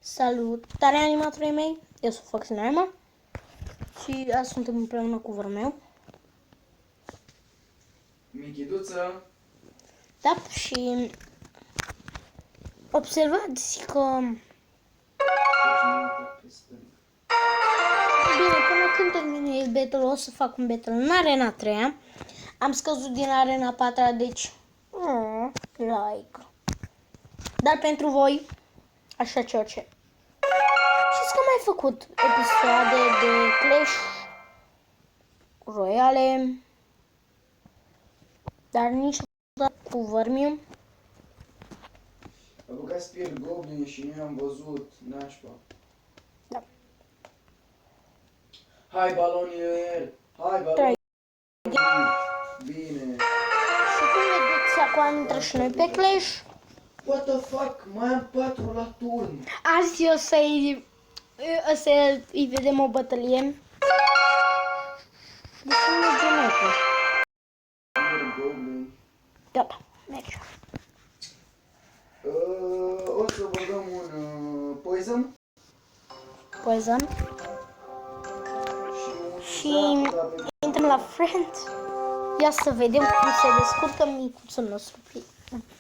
Salutare animatorii mei, eu sunt Fox Naima și azi suntem împreună cu vorul meu. Michiduță. Da, și observați că... Bine, până când termin battle o să fac un battle în arena 3. Am scăzut din arena 4, deci... like. Dar pentru voi, așa ceea ce... Știți că am mai făcut episoade de Clash Royale, dar niciodată cu Vermiu. A băgat Spear Goblin și nu am văzut, nașpa. Da. Hai balonier! Hai balonier! Bine! Și cum vedeți, acum am intrat și noi pe Clash. What the fuck? Mai am 4 la turn! Azi o să-i vedem o bătălie. Deci nu merge noi pe. Spear Goblin. Gata, merge. O să băgăm un Poison. Poison. Și intrăm la Friends. Ia să vedem cum se descurcă micuțul nostru.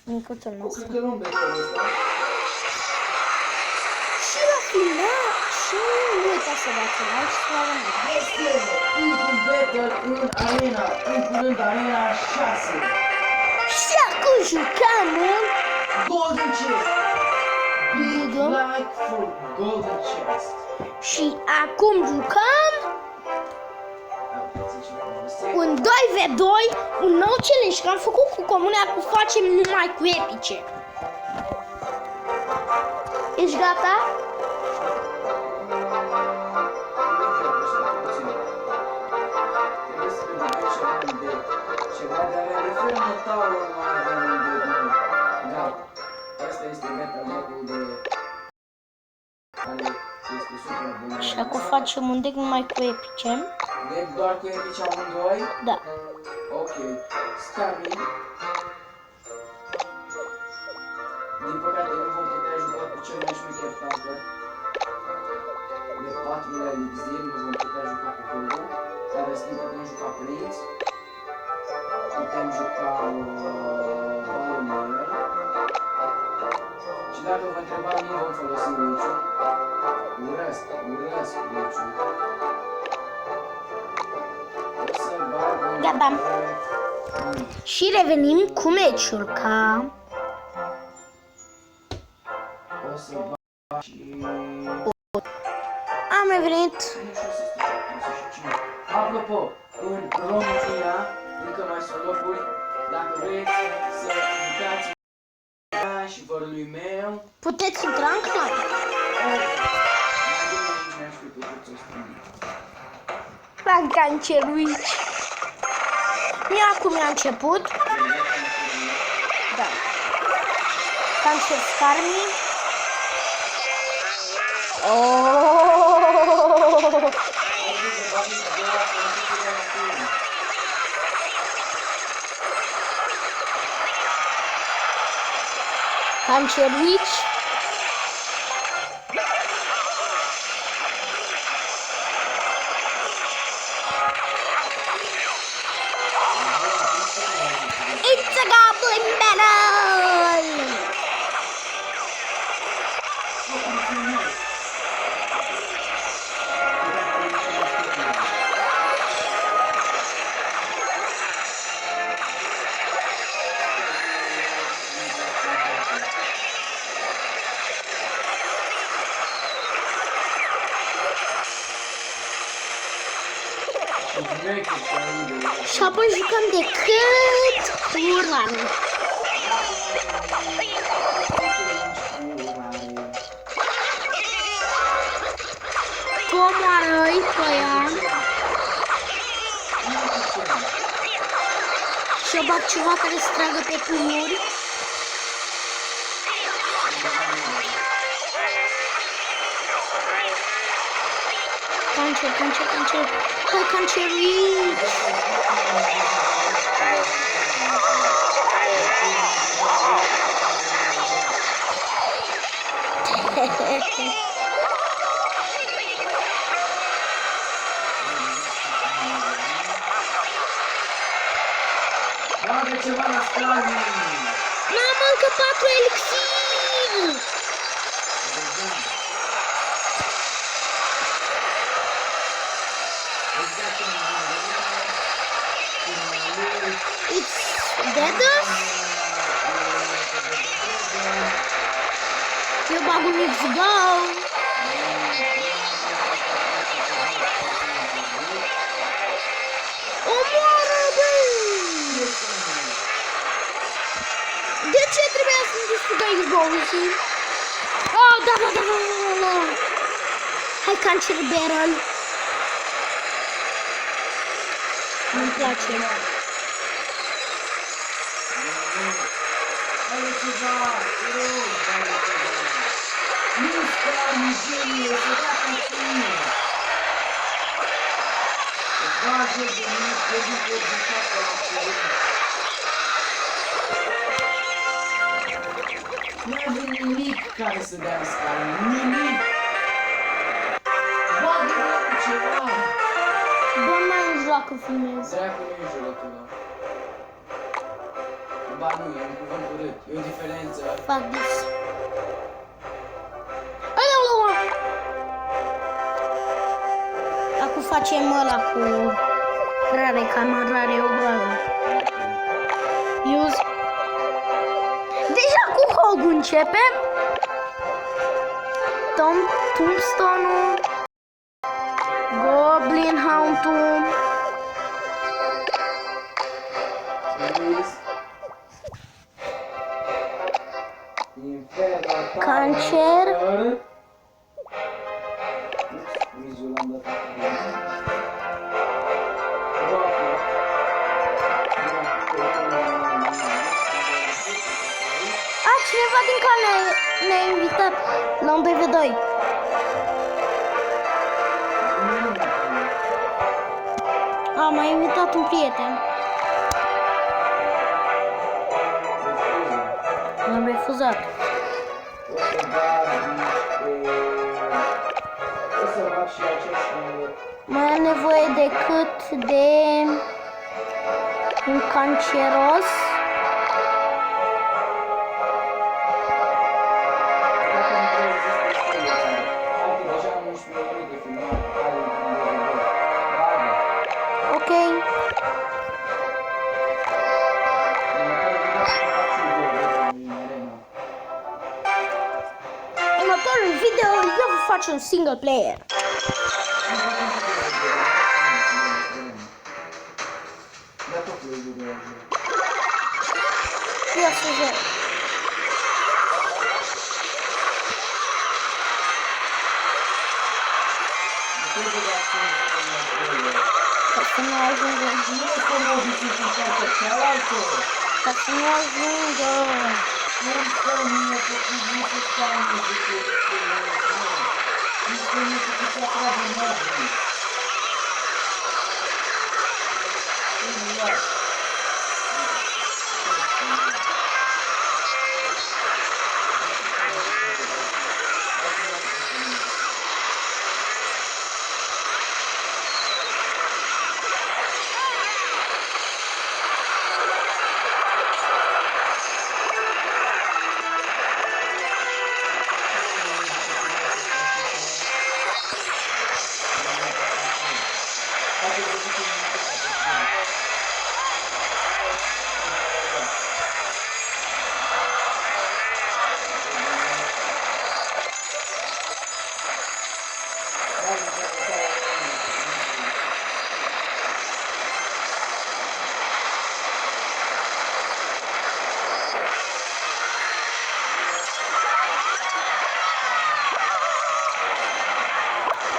Micuțul nostru. Cred că luăm battle-ul ăsta. Și la final, și nu uitați să dați un like și să avem Este ultimul battle în arena, în curând arena 6. și acum jucăm un Golden Chest! Big Big like for Golden Chest. și acum jucăm un 2v2, un nou challenge, că am făcut cu comune, acum facem numai cu epice. Ești gata? Trebuie să vedem ceva de ale referă tower mai avem un de nou. Gata. Asta este meta-ul de ale este super bun. Și acum facem un deck numai cu epice. Deci doar cu epici amândoi? Da. Ok. Scami. Din păcate nu vom putea juca cu cel mai șmecher tanker. De 4 elixir nu vom putea juca cu Turbo. Dar în schimb putem juca Prince. Putem juca Balonier. Și dacă vă întrebați, nu vom folosi niciun. Urăsc niciun. O să bag un... Gata. Și revenim cu meciul, ca... O să bag și... Am revenit. Apropo, în România încă mai sunt locuri. Dacă vreți să jucați și vărului meu, Puteți intra în clan. La canceruici. Mie acum mi-a început. Da. Cancer Scarmi. Oh! Canceruici. It's a goblin battle! Și apoi jucăm de cât urare. Tu omoară-i pe ea. Și eu bag ceva care se tragă pe pumuri. Cancer. Hai, canceruici! Bagă ceva la sclavi! N-am încă 4 elixir! It's dead us? Eu bag un X-Bow. Omoară, bă! De ce trebuia să-mi distrugă X-Bow-ul și... Oh, da. Hai, Cancer Barrel. Nu-mi place. Hai ceva! Te rog, hai ceva! Nu stai, genie, să dea pe tine! Îți bage de mic, de după bucată la curând. Nu avem nimic care să dea în scară, nimic! Bagă-mi cu ceva! Bă, mai nu joacă frumos. Dracu nu e jurătul ăla. Ba nu, e un cuvânt urât, e o diferență. Fac this. Aoleu! Acum facem ăla cu rare, cam rare o groază. Use. Deja cu Hog începem. Tombstone-ul. Goblin Hound-ul. Cancer. Cineva din care ne-a invitat la un 2v2. M-a invitat un prieten. L-am refuzat. Mai am nevoie decât de un canceros. Ok. Următorul video eu vă fac un single player. Ia să joc. Ca să nu ajungă. Ca să nu ajungă.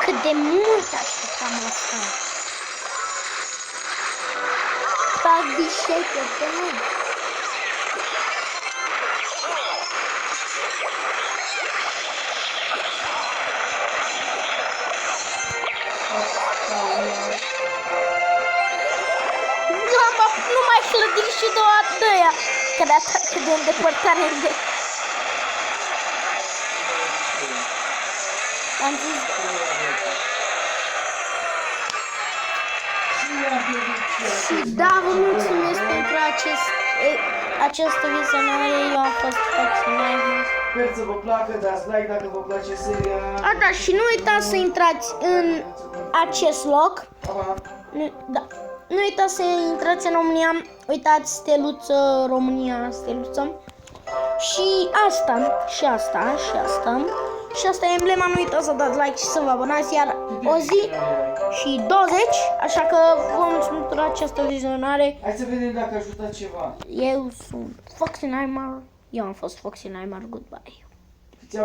Cât de mult așteptam asta. Fac bișete pe mult. Nu mai clădiri și două atâia, că de atât de îndepărtare de... Am zis, și da, vă mulțumesc pentru această vizionare, eu am fost fascinat. Sper să vă placă, dați like dacă vă place seria. Da, și nu uitați să intrați în acest loc. Pa! Da. Nu uitați să intrați în România, uitați steluță, România, steluță. Și asta, și asta, și asta. Și asta e emblema, nu uitați să dați like și să vă abonați, iar o zi și 20, așa că vă mulțumim pentru această vizionare. Hai să vedem dacă ajută ceva. Eu sunt Foxy Nightmare, eu am fost Foxy Nightmare, goodbye. Fiți